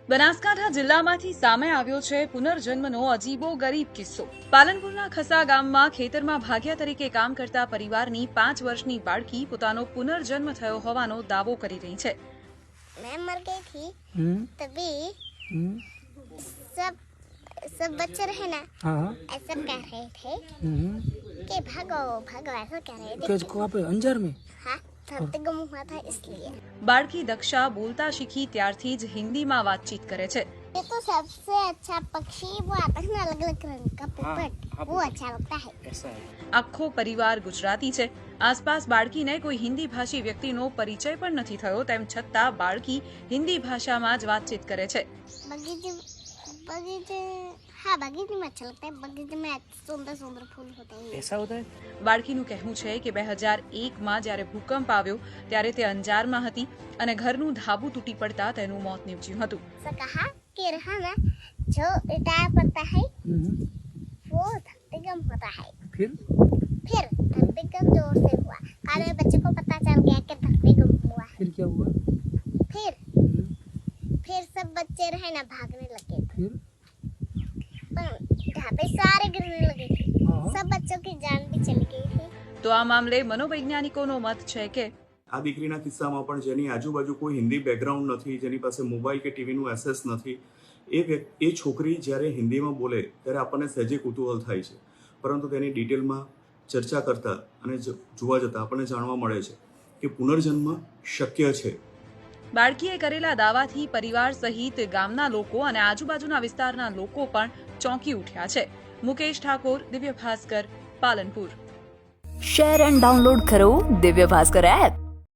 બનાસકાંઠા જિલ્લામાંથી સામે આવ્યો છે પુનર્જન્મનો અજીબો ગરીબ કિસ્સો। પાલનપુરના ખસા ગામમાં ખેતરમાં ભાગિયા તરીકે કામ કરતા પરિવારની 5 વર્ષની બાળકી પોતાનો પુનર્જન્મ થયો હોવાનો દાવો કરી રહી છે। मैं मर गई थी तभी सब बच्चे रहे ना ऐसा कह रहे थे कि भागो भागो ऐसा कह रहे थे। कहाँ पे अंजार में? हाँ धरती गुम हुआ था इसलिए। બાળકી દક્ષા બોલતા શીખી ત્યારથી જ હિન્દીમાં વાતચીત કરે છે। ये तो सबसे अच्छा पक्षी वो आता है ना अलग अलग रंग का पोपट वो अच्छा लगता है। આખો પરિવાર ગુજરાતી છે। આસપાસ બાળકીને કોઈ હિન્દી ભાષી વ્યક્તિનો પરિચય પણ નથી થયો, તેમ છતાં બાળકી હિન્દી ભાષામાં જ વાતચીત કરે છે। बगीचे बगीचे हाँ बगीचे में अच्छा लगता है। बगीचे में सुंदर सुंदर फूल होते हैं। ऐसा होता है? બાળકીનું કહેવું છે કે 2001માં જ્યારે ભૂકંપ આવ્યો ત્યારે તે અંજારમાં હતી અને ઘરનું ધાબુ તૂટી પડતા તેનું મોત નીપજ્યું હતું। कहा कि रहा ना जो रिटायर करता है वो धरती गम होता है। फिर धरती गम जोर से हुआ कारण बच्चे को पता चल गया कि धरती गम हुआ है। फिर क्या हुआ? फिर सब बच्चे रहे ना भागने लगे फिर पर ढाबे सारे गिरने लगे थे। सब बच्चों की जान भी चली गई थी। તો આ મામલે મનોવૈજ્ઞાનિકોનો મત છે કે આ દીકરીના કિસ્સામાં પણ જેની આજુબાજુ કોઈ હિન્દી બેકગ્રાઉન્ડ નથી, જેની પાસે મોબાઈલ કે ટીવીનું એસેસ નથી, એ છોકરી જ્યારે હિન્દીમાં બોલે ત્યારે આપણને સહેજે કુતૂહલ થાય છે, પરંતુ તેની ડિટેલમાં ચર્ચા કરતા અને જોવા જતાં આપણને જાણવા મળે છે કે પુનર્જન્મ શક્ય છે। બાળકીએ કરેલા દાવાથી પરિવાર સહિત ગામના લોકો અને આજુબાજુના વિસ્તારના લોકો પણ ચોંકી ઉઠ્યા છે। Mukesh Thakor, Divya Bhaskar, Palanpur. Share and download करो दिव्य भास्कर ऐप।